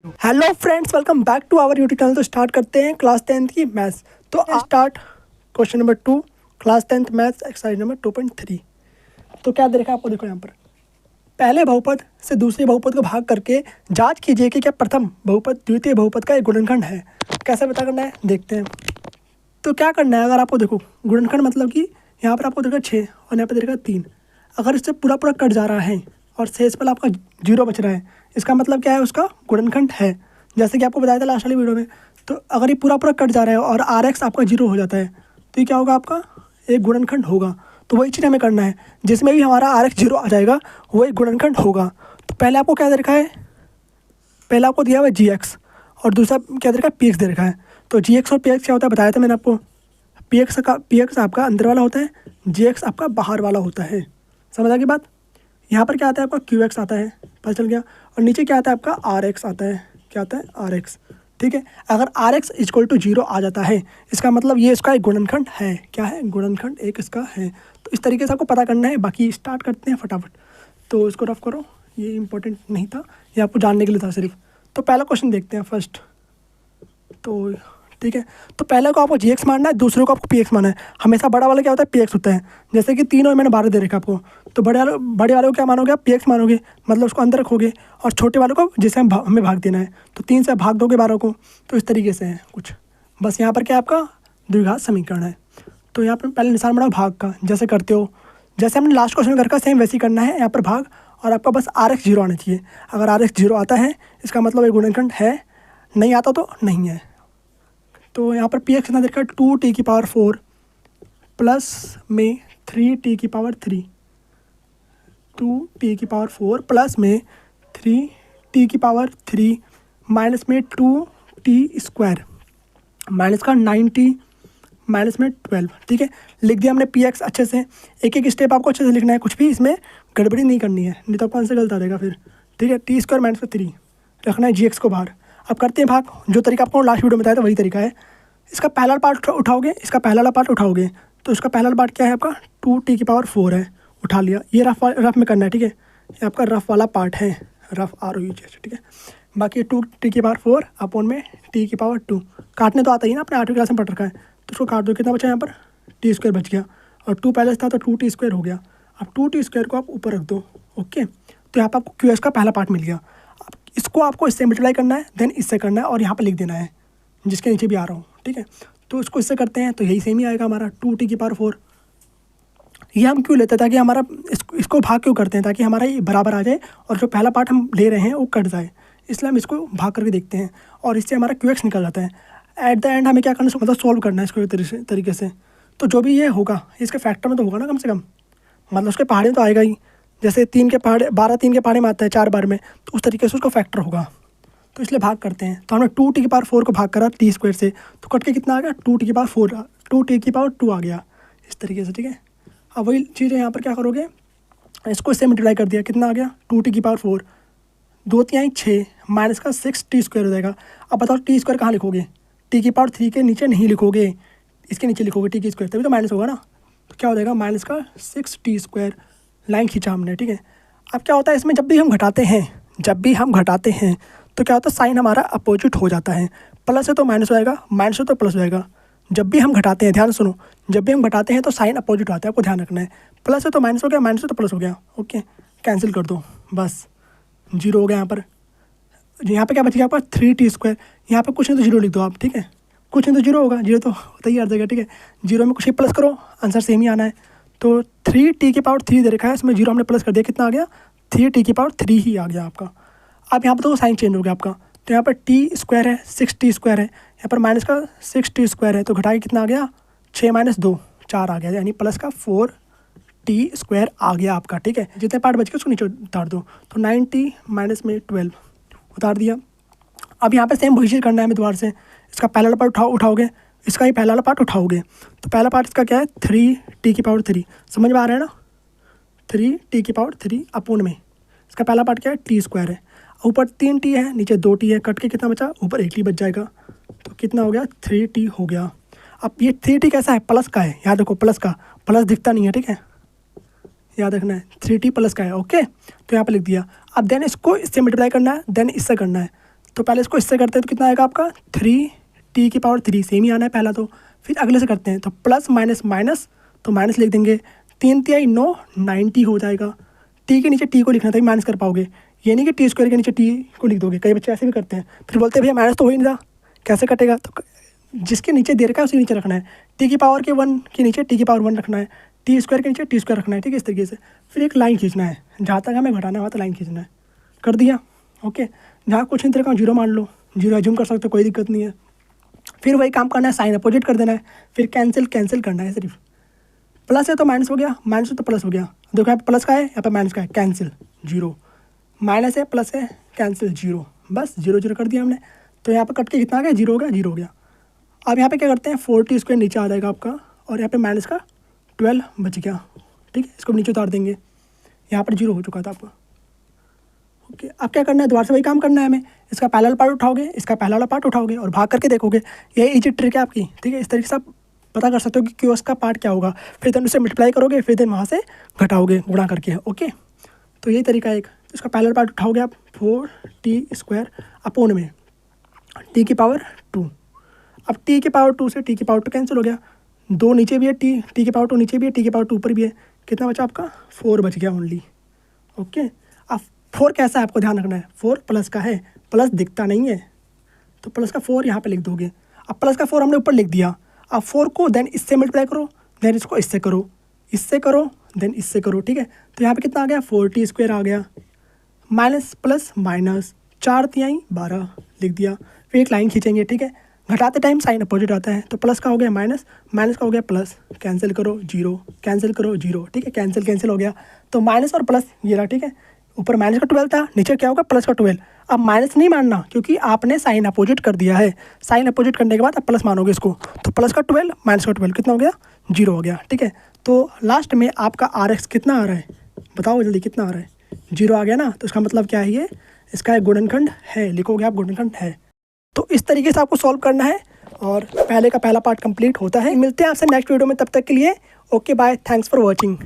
Hello friends, welcome back to our YouTube channel. तो start करते हैं क्लास 10th की मैथ्स। तो start question number 2, class 10th maths exercise number 2.3। तो क्या दे रखा है आपको, देखो यहाँ पर पहले बहुपद से दूसरे बहुपद को भाग करके जांच कीजिए कि क्या प्रथम बहुपद द्वितीय बहुपद का एक गुणनखंड है। कैसे पता करना है, देखते हैं। तो क्या करना है, अगर आपको देखो गुणनखंड मतलब कि यहाँ पर आपको देखा 6 और यहाँ पर देखा 3। अगर इससे पूरा पूरा कट जा रहा है और शेष पर आपका 0 बच रहा है, इसका मतलब क्या है, उसका गुणनखंड है। जैसे कि आपको बताया था लास्ट वाली वीडियो में। तो अगर ये पूरा पूरा कट जा रहा है और RX आपका 0 हो जाता है तो ये क्या होगा, आपका एक गुणनखंड होगा। तो वही चीज़ हमें करना है, जिसमें भी हमारा RX 0 आ जाएगा वो एक गुणनखंड होगा। तो पहले आपको क्या दे रखा है, पहले आपको दिया हुआ है GX और दूसरा क्या दे रखा है, PX दे रखा है। तो GX और PX क्या होता है बताया था मैंने आपको। PX आपका अंदर वाला होता है, GX आपका बाहर वाला होता है। समझ आ गई बात। यहाँ पर क्या आता है आपका QX आता है, पता चल गया। और नीचे क्या आता है आपका RX आता है। क्या आता है, RX। ठीक है, अगर RX = 0 आ जाता है इसका मतलब ये इसका एक गुणनखंड है। क्या है, गुणनखंड एक इसका है। तो इस तरीके से आपको पता करना है। बाकी स्टार्ट करते हैं फटाफट। तो इसको रफ करो, ये इंपॉर्टेंट नहीं था, ये आपको जानने के लिए था सिर्फ। तो पहला क्वेश्चन देखते हैं फर्स्ट। तो ठीक है, तो पहले को आपको GX मानना है, दूसरे को आपको PX मानना है। हमेशा बड़ा वाला क्या होता है, PX होता है। जैसे कि 3 और मैंने 12 दे रखा आपको, तो बड़े वाले को क्या मानोगे आप, PX मानोगे, मतलब उसको अंदर रखोगे। और छोटे वालों को जिसे हमें भाग देना है, तो 3 से भाग दोगे 12 को। तो इस तरीके से है कुछ। बस यहाँ पर क्या आपका द्विघात समीकरण है। तो यहाँ पर पहले निशान बनाओ भाग का, जैसे करते हो, जैसे हमने लास्ट क्वेश्चन में कर का सेम वैसे ही करना है। यहाँ पर भाग और आपका बस RX 0 आना चाहिए। अगर RX 0 आता है इसका मतलब एक गुणनखंड है, नहीं आता तो नहीं है। तो यहाँ पर PX कितना देखा, 2t⁴ प्लस में 3t⁴, 2t⁴ प्लस में 3t⁴ माइनस में 2t² माइनस का 9t माइनस में 12। ठीक है, लिख दिया हमने PX अच्छे से। एक एक स्टेप आपको अच्छे से लिखना है, कुछ भी इसमें गड़बड़ी नहीं करनी है, नहीं तो आपको आंसर गलत आ जाएगा फिर। ठीक है, t² माइनस में 3 रखना है, GX को बाहर। अब करते हैं भाग। जो तरीका आपको लास्ट वीडियो में बताया था वही तरीका है। इसका पहला पार्ट उठाओगे, इसका पहला वाला पार्ट उठाओगे, तो इसका पहला पार्ट क्या है आपका, 2t⁴ है, उठा लिया। ये रफ में करना है। ठीक है, ये आपका रफ वाला पार्ट है, रफ ROUGH। ठीक है, बाकी 2t⁴ अपॉन में t⁴ काटने तो आता ही ना, अपने 8वीं क्लास में पढ़ रखा है। तो उसको काट दो, कितना बचा यहाँ पर, t² बच गया। और 2 पहले से था तो 2t² हो गया। अब 2t² को आप ऊपर रख दो। ओके, तो यहाँ पर आपको QX का पहला पार्ट मिल गया। अब इसको आपको इससे मल्टीप्लाई करना है, देन इससे करना है और यहाँ पर लिख देना है, जिसके नीचे भी आ रहा हूँ। ठीक है, तो इसको इससे करते हैं तो यही सेम ही आएगा हमारा 2t⁴। ये हम क्यों लेते हैं, ताकि हमारा इसको भाग क्यों करते हैं, ताकि हमारा ये बराबर आ जाए और जो पहला पार्ट हम ले रहे हैं वो कट जाए। इसलिए हम इसको भाग करके देखते हैं और इससे हमारा QX निकल जाता है। एट द एंड हमें क्या करना है, मतलब सॉल्व करना है इसको एक तरीके से। तो जो भी ये होगा इसके फैक्टर में तो होगा ना कम से कम, मतलब उसके पहाड़े में तो आएगा ही। जैसे 3 के पहाड़े 12 3 के पहाड़े में आता है 4 बार में, तो उस तरीके से उसका फैक्टर होगा। तो इसलिए भाग करते हैं। तो हमने 2t⁴ को भाग करा t² से, तो कट के कितना आ गया, 2t⁴ आ गया इस तरीके से। ठीक है, अब वही चीज़ है यहाँ पर, क्या करोगे, इसको इससे मल्टीप्लाई कर दिया, कितना आ गया, 2t⁴ 2 3 6 माइनस का 6t² हो जाएगा। अब बताओ t² कहाँ लिखोगे, t⁴ के नीचे नहीं लिखोगे, इसके नीचे लिखोगे t², तभी तो माइनस होगा ना। तो क्या हो जाएगा, माइनस का 6t²। लाइन खींचा हमने। ठीक है, अब क्या होता है इसमें, जब भी हम घटाते हैं तो क्या होता है, साइन हमारा अपोजिट हो जाता है। प्लस है तो माइनस हो जाएगा, माइनस है तो प्लस हो जाएगा। जब भी हम घटाते हैं, ध्यान सुनो, जब भी हम घटाते हैं तो साइन अपोजिट आता है, आपको ध्यान रखना है। प्लस है तो माइनस हो गया, माइनस है तो प्लस हो गया। ओके, कैंसिल कर दो, बस 0 हो गया। यहाँ पर क्या बच गया आपका, 3t²। यहाँ पर कुछ नहीं तो 0 लिख दो आप। ठीक है, कुछ नहीं तो 0 होगा, 0 तो होता ही आ जाएगा। ठीक है, 0 में कुछ ही प्लस करो, आंसर सेम ही आना है। तो 3t⁴ दे रखा है, इसमें 0 हमने प्लस कर दिया, कितना आ गया, 3t⁴ ही आ गया आपका। अब यहाँ पर तो साइन चेंज हो गया आपका। तो यहाँ पर t² है, 6t² है, यहाँ पर माइनस का 6t² है, तो घटा के कितना आ गया, 6 - 2 4 आ गया, यानी प्लस का 4t² आ गया आपका। ठीक है, जितने पार्ट बच गए उसको नीचे उतार दो। तो 9t माइनस में 12 उतार दिया। अब यहाँ पे सेम वही चीज़ करना है हमें दोबारा से। इसका पहला पार्ट उठाओगे, इसका ही पहला वाला पार्ट उठाओगे। तो पहला पार्ट इसका क्या है, 3t⁴ समझ में आ रहा है ना, 3t⁴ अपॉन में इसका पहला पार्ट क्या है, t² है। ऊपर 3t है, नीचे 2t है, कट के कितना बचा, ऊपर 1t बच जाएगा। तो कितना हो गया, 3t हो गया। अब ये 3t कैसा है, प्लस का है, याद रखो प्लस का, प्लस दिखता नहीं है। ठीक है, याद रखना है 3t प्लस का है। ओके, तो यहाँ पर लिख दिया। अब देन इसको इससे मल्टीप्लाई करना है, देन इससे करना है। तो पहले इसको इससे करते हैं तो कितना आएगा आपका 3t⁻3, सेम ही आना है पहला। तो फिर अगले से करते हैं तो प्लस माइनस माइनस, तो माइनस लिख देंगे, 3 तिहाई 9, 90 हो जाएगा। टी के नीचे टी को लिखना तभी माइनस कर पाओगे, ये नहीं कि टी स्क्वायर के नीचे टी को लिख दोगे। कई बच्चे ऐसे भी करते हैं, फिर बोलते हैं भैया माइनस तो हो ही नहीं रहा, कैसे कटेगा। तो जिसके नीचे दे रखा है उसी नीचे रखना है, टी की पावर के 1 के नीचे टी की पावर 1 रखना है, टी स्क्वायर के नीचे टी स्क्वायर रखना है, ठीक है, इस तरीके से। फिर एक लाइन खींचना है, जहाँ तक हमें घटाना है वहाँ तक लाइन खींचना है, कर दिया। ओके, जहाँ कुछ नहीं तरह का 0 मान लो, 0 एज्यूम कर सकते हो, कोई दिक्कत नहीं है। फिर वही काम करना है, साइन अपोजिट कर देना है, फिर कैंसिल करना है। सिर्फ प्लस है तो माइनस हो गया, माइनस है तो प्लस हो गया। देखो यहाँ पे प्लस का है, यहाँ पे माइनस का है, कैंसिल 0, माइनस है प्लस है, कैंसिल 0, बस 0 0 कर दिया हमने। तो यहाँ पे कट के कितना आ गया, 0 हो गया, 0 हो गया। अब यहाँ पे क्या करते हैं, 4t स्क्वायर नीचे आ जाएगा आपका, और यहाँ पे माइनस का 12 बच गया, ठीक है। इसको नीचे उतार देंगे, यहाँ पर 0 हो चुका था आपका। ओके, अब क्या करना है, दोबारा से वही काम करना है हमें। इसका पहला वाला पार्ट उठाओगे, इसका पहला वाला पार्ट उठाओगे और भाग करके देखोगे, यही इजी ट्रिक है आपकी, ठीक है। इस तरीके से आप पता कर सकते हो कि क्यों उसका पार्ट क्या होगा। फिर देन उसे मल्टीप्लाई करोगे, फिर देन वहाँ से घटाओगे गुणा करके। ओके, तो यही तरीका है एक। इसका पहला पार्ट उठाओगे आप, 4t स्क्वायर अपोन में t की पावर 2। अब t की पावर 2 से t की पावर 2 कैंसिल हो गया, 2 नीचे भी है, t की पावर 2 नीचे भी है, t की पावर 2 ऊपर भी है, कितना बचा आपका, 4 बच गया ओनली। ओके, अब 4 कैसा है आपको ध्यान रखना है, 4 प्लस का है, प्लस दिखता नहीं है तो प्लस का 4 यहाँ पे लिख दोगे। अब प्लस का 4 हमने ऊपर लिख दिया, अब 4 को देन इससे मल्टीप्लाई करो, देन इसको इससे करो, इससे करो, देन इससे करो, ठीक है। तो यहाँ पे कितना आ गया, 4t स्क्वायर आ गया, माइनस प्लस माइनस, 4 तिहाई 12 लिख दिया। फिर एक लाइन खींचेंगे, ठीक है। घटाते टाइम साइन अपोजिट आता है, तो प्लस का हो गया माइनस, माइनस का हो गया प्लस, कैंसिल करो 0, कैंसिल करो 0, ठीक है, कैंसिल हो गया। तो माइनस और प्लस ये रहा, ठीक है। ऊपर माइनस का 12 था, नीचे क्या होगा, प्लस का 12। अब माइनस नहीं मानना क्योंकि आपने साइन अपोजिट कर दिया है, साइन अपोजिट करने के बाद अब प्लस मानोगे इसको, तो प्लस का 12 माइनस का 12 कितना हो गया, 0 हो गया, ठीक है। तो लास्ट में आपका RX कितना आ रहा है, बताओ जल्दी कितना आ रहा है, 0 आ गया ना। तो इसका मतलब क्या है, ये इसका एक गुणनखंड है, लिखोगे आप गुणनखंड है। तो इस तरीके से आपको सॉल्व करना है और पहले का पहला पार्ट कंप्लीट होता है। मिलते हैं आपसे नेक्स्ट वीडियो में, तब तक के लिए okay bye, thanks for watching.